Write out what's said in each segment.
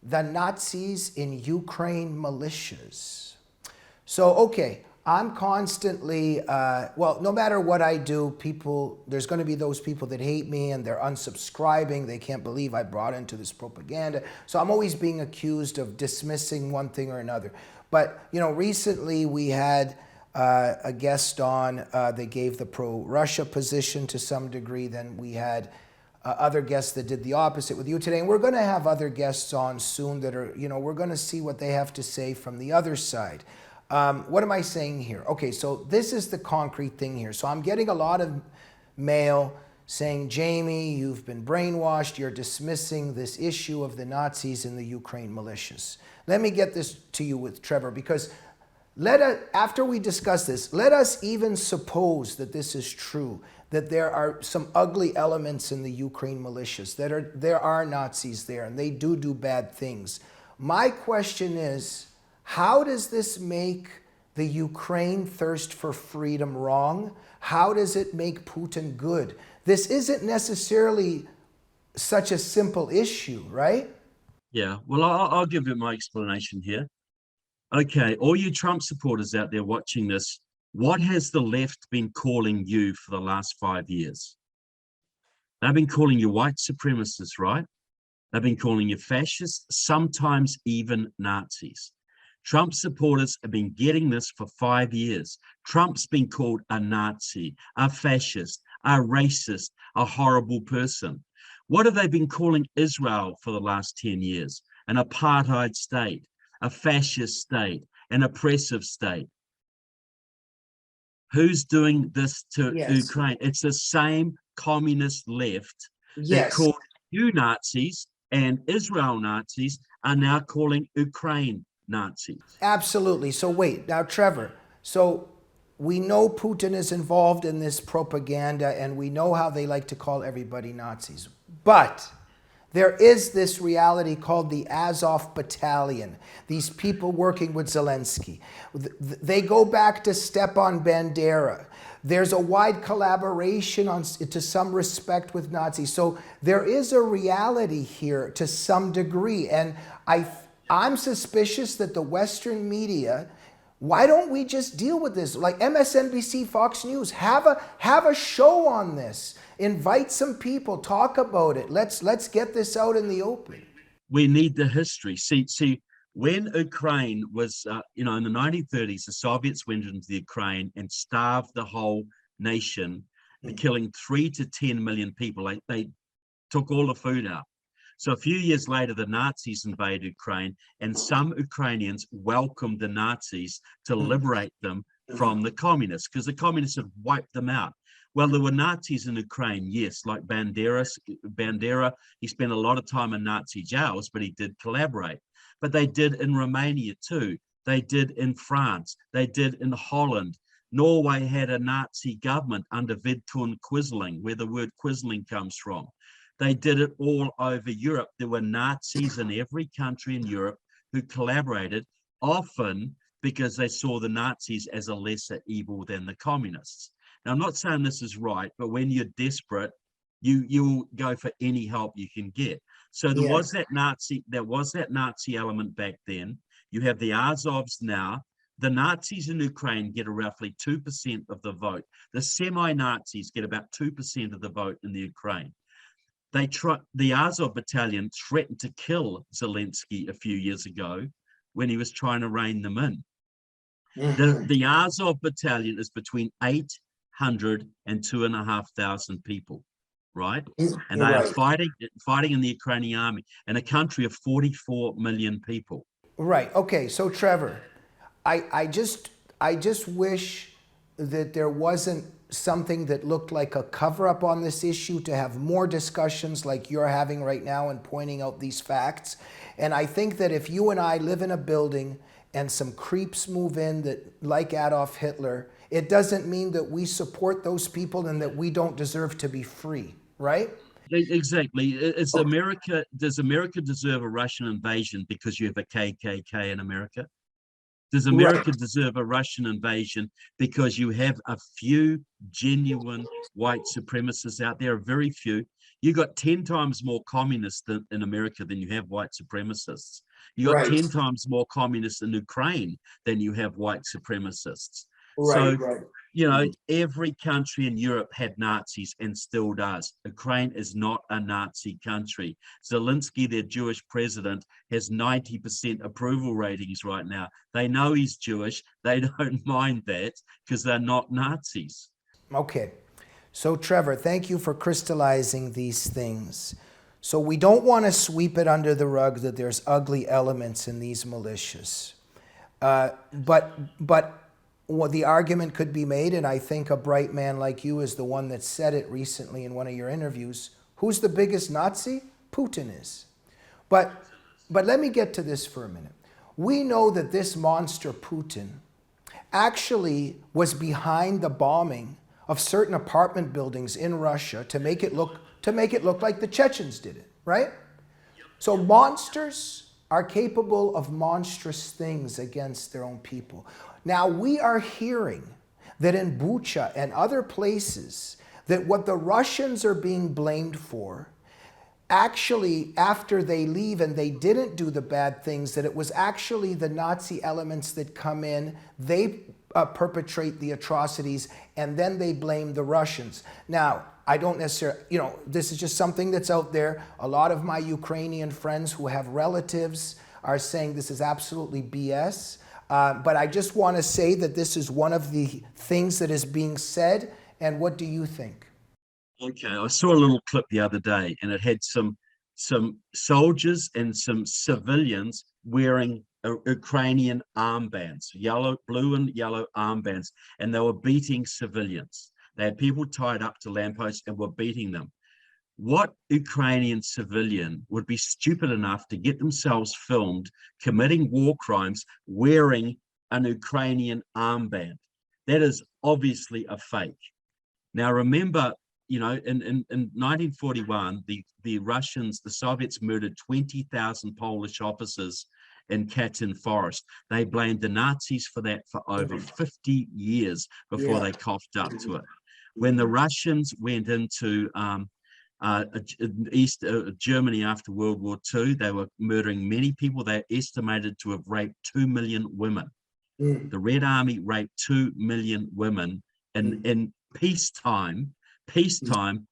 the Nazis in Ukraine militias. So, okay, I'm constantly, well, no matter what I do, there's going to be those people that hate me and they're unsubscribing. They can't believe I brought into this propaganda. So I'm always being accused of dismissing one thing or another. But, you know, recently we had a guest on, they gave the pro-Russia position to some degree. Then we had other guests that did the opposite with you today. And we're going to have other guests on soon that are, you know, we're going to see what they have to say from the other side. What am I saying here? Okay, so this is the concrete thing here. So I'm getting a lot of mail saying, Jamie, you've been brainwashed. You're dismissing this issue of the Nazis in the Ukraine militias. Let me get this to you with Trevor, because after we discuss this, let us even suppose that this is true, that there are some ugly elements in the Ukraine militias, there are Nazis there, and they do bad things. My question is, how does this make the Ukraine thirst for freedom wrong? How does it make Putin good? This isn't necessarily such a simple issue, right? Yeah, well, I'll give you my explanation here. Okay, all you Trump supporters out there watching this, what has the left been calling you for the last 5 years? They've been calling you white supremacists, right? They've been calling you fascists, sometimes even Nazis. Trump supporters have been getting this for 5 years. Trump's been called a Nazi, a fascist, a racist, a horrible person. What have they been calling Israel for the last 10 years? An apartheid state, a fascist state, an oppressive state. Who's doing this to Ukraine? It's the same communist left that called you Nazis, and Israel Nazis are now calling Ukraine Nazis. Absolutely. So wait, now Trevor, so we know Putin is involved in this propaganda and we know how they like to call everybody Nazis. But there is this reality called the Azov battalion, these people working with Zelensky. They go back to Stepan Bandera. There's a wide collaboration to some respect with Nazis. So there is a reality here to some degree. And I'm suspicious that the Western media, why don't we just deal with this? Like MSNBC, Fox News, have a show on this. Invite some people, talk about it. Let's get this out in the open. We need the history. See, when Ukraine was, in the 1930s, the Soviets went into the Ukraine and starved the whole nation, killing 3 to 10 million people. They took all the food out. So a few years later, the Nazis invaded Ukraine, and some Ukrainians welcomed the Nazis to liberate them from the communists, because the communists had wiped them out. Well, there were Nazis in Ukraine, yes, like Bandera. He spent a lot of time in Nazi jails, but he did collaborate. But they did in Romania too. They did in France. They did in Holland. Norway had a Nazi government under Vidkun Quisling, where the word Quisling comes from. They did it all over Europe. There were Nazis in every country in Europe who collaborated, often because they saw the Nazis as a lesser evil than the communists. Now, I'm not saying this is right, but when you're desperate, you'll go for any help you can get. So there was that Nazi element back then. You have the Azovs now. The Nazis in Ukraine get roughly 2% of the vote. The semi-Nazis get about 2% of the vote in the Ukraine. The Azov battalion threatened to kill Zelensky a few years ago when he was trying to rein them in. The Azov battalion is between 800 and 2,500 people, right? And they are fighting in the Ukrainian army in a country of 44 million people. Right. Okay. So Trevor, I just wish that there wasn't something that looked like a cover-up on this issue, to have more discussions like you're having right now and pointing out these facts. And I think that if you and I live in a building and some creeps move in that like Adolf Hitler, it doesn't mean that we support those people and that we don't deserve to be free, right? Exactly. It's America. Does America deserve a Russian invasion because you have a KKK in America? Does America deserve a Russian invasion because you have a few genuine white supremacists out there, very few? You got 10 times more communists in America than you have white supremacists. You got Right. 10 times more communists in Ukraine than you have white supremacists. Right, So, right. you know, every country in Europe had Nazis and still does. Ukraine is not a Nazi country. Zelensky, their Jewish president, has 90% approval ratings right now. They know he's Jewish. They don't mind that because they're not Nazis. Okay. So, Trevor, thank you for crystallizing these things. So, we don't want to sweep it under the rug that there's ugly elements in these militias. But what the argument could be made, and I think a bright man like you is the one that said it recently in one of your interviews, who's the biggest Nazi? Putin is. But let me get to this for a minute. We know that this monster Putin actually was behind the bombing of certain apartment buildings in Russia to make it look like the Chechens did it, right? So monsters are capable of monstrous things against their own people. Now we are hearing that in Bucha and other places that what the Russians are being blamed for, actually after they leave and they didn't do the bad things, that it was actually the Nazi elements that come in, they perpetrate the atrocities, and then they blame the Russians. Now, I don't necessarily, you know, this is just something that's out there. A lot of my Ukrainian friends who have relatives are saying this is absolutely BS. But I just want to say that this is one of the things that is being said. And what do you think? Okay, I saw a little clip the other day, and it had some soldiers and some civilians wearing Ukrainian armbands, blue and yellow armbands, and they were beating civilians. They had people tied up to lampposts and were beating them. What Ukrainian civilian would be stupid enough to get themselves filmed committing war crimes wearing an Ukrainian armband? That is obviously a fake. Now, remember, you know, in 1941, the Russians, the Soviets murdered 20,000 Polish officers in Katyn Forest. They blamed the Nazis for that for over 50 years before they coughed up to it. When the Russians went into East Germany after World War II, they were murdering many people. They estimated to have raped 2 million women. The Red Army raped 2 million women in peacetime,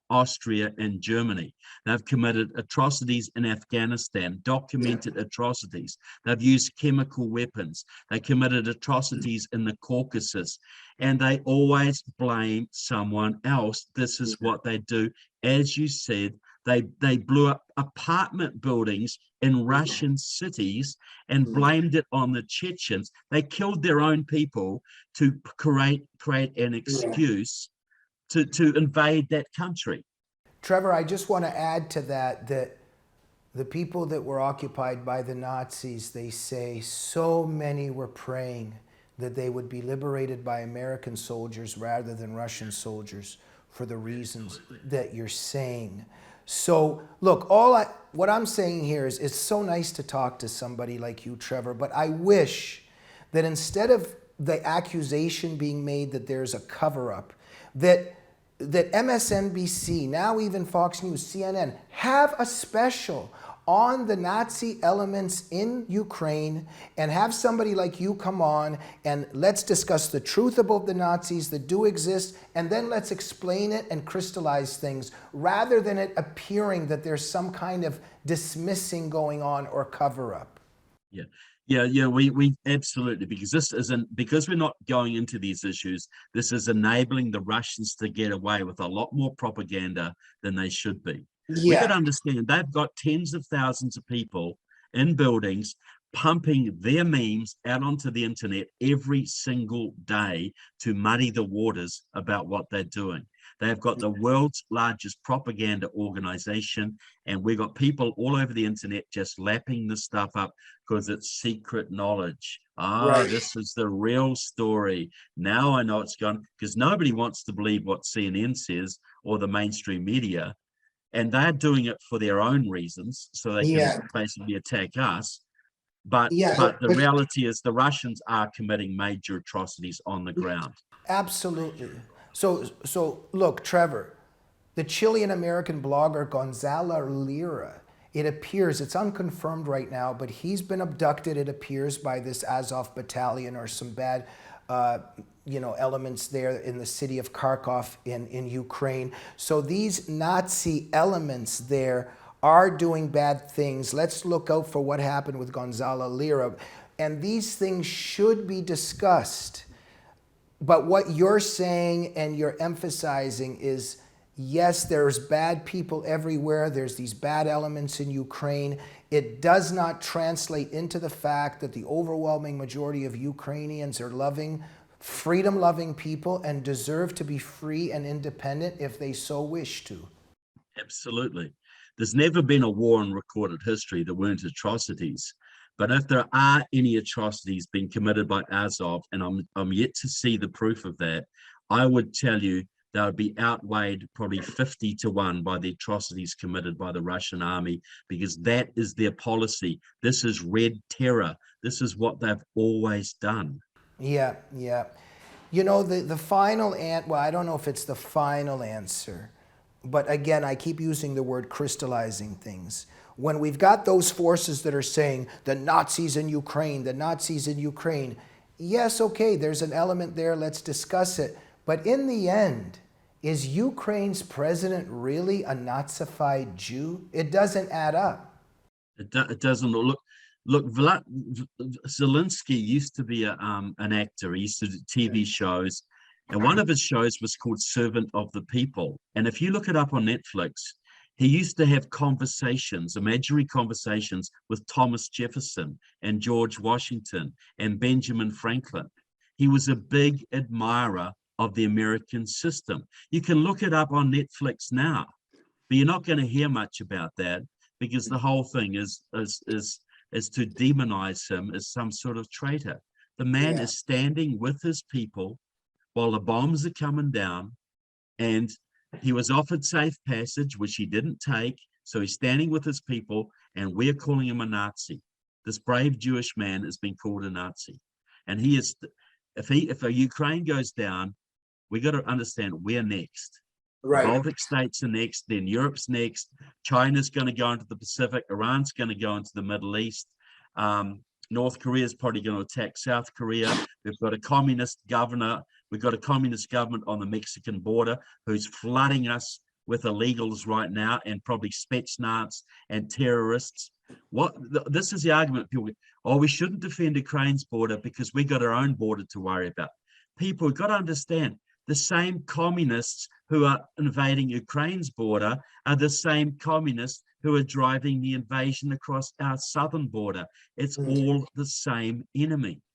Austria and Germany. They've committed atrocities in Afghanistan, documented atrocities. They've used chemical weapons. They committed atrocities in the Caucasus, and they always blame someone else. This is what they do. As you said, they blew up apartment buildings in Russian cities and blamed it on the Chechens. They killed their own people to create an excuse to invade that country. Trevor, I just want to add to that the people that were occupied by the Nazis, they say so many were praying that they would be liberated by American soldiers rather than Russian soldiers for the reasons that you're saying. So look, what I'm saying here is it's so nice to talk to somebody like you, Trevor, but I wish that instead of the accusation being made that there's a cover-up, that MSNBC, now even Fox News, CNN, have a special on the Nazi elements in Ukraine and have somebody like you come on and let's discuss the truth about the Nazis that do exist, and then let's explain it and crystallize things rather than it appearing that there's some kind of dismissing going on or cover-up. Yeah, we absolutely, because we're not going into these issues, this is enabling the Russians to get away with a lot more propaganda than they should be. We could understand they've got tens of thousands of people in buildings pumping their memes out onto the internet every single day to muddy the waters about what they're doing. They've got the world's largest propaganda organization, and we've got people all over the internet just lapping this stuff up because it's secret knowledge. This is the real story. Now I know it's gone, because nobody wants to believe what CNN says or the mainstream media, and they're doing it for their own reasons, so they can basically attack us. But the reality is the Russians are committing major atrocities on the ground. Absolutely. So look, Trevor, The Chilean-American blogger Gonzalo Lira, it appears, it's unconfirmed right now, but he's been abducted, it appears, by this Azov battalion or some bad elements there in the city of Kharkov in Ukraine. So these Nazi elements there are doing bad things. Let's look out for what happened with Gonzalo Lira. And these things should be discussed. But what you're saying and you're emphasizing is, yes, there's bad people everywhere. There's these bad elements in Ukraine. It does not translate into the fact that the overwhelming majority of Ukrainians are loving, freedom-loving people and deserve to be free and independent if they so wish to. Absolutely. There's never been a war in recorded history that weren't atrocities. But if there are any atrocities being committed by Azov, and I'm yet to see the proof of that, I would tell you they would be outweighed probably 50-1 by the atrocities committed by the Russian army, because that is their policy. This is red terror. This is what they've always done. Yeah, yeah. You know, the final answer, well, I don't know if it's the final answer, but again, I keep using the word crystallizing things. When we've got those forces that are saying the Nazis in Ukraine, the Nazis in Ukraine, yes, okay, there's an element there, let's discuss it. But in the end, is Ukraine's president really a Nazified Jew? It doesn't add up. It doesn't look. Zelensky used to be an actor. He used to do TV shows, and one of his shows was called Servant of the People. And if you look it up on Netflix, he used to have conversations, imaginary conversations with Thomas Jefferson and George Washington and Benjamin Franklin. He was a big admirer of the American system. You can look it up on Netflix now, but you're not going to hear much about that, because the whole thing is to demonize him as some sort of traitor. The man is standing with his people while the bombs are coming down, and he was offered safe passage, which he didn't take. So he's standing with his people, and we're calling him a Nazi. This brave Jewish man is being called a Nazi. And he is, if Ukraine goes down, we got to understand we're next. Right. The Baltic states are next, then Europe's next. China's going to go into the Pacific. Iran's going to go into the Middle East. North Korea is probably going to attack South Korea. We've got a communist governor. We've got a communist government on the Mexican border who's flooding us with illegals right now, and probably Spetsnaz and terrorists. This is the argument. People go, oh, we shouldn't defend Ukraine's border because we got our own border to worry about. People have got to understand, the same communists who are invading Ukraine's border are the same communists who are driving the invasion across our southern border. It's all the same enemy.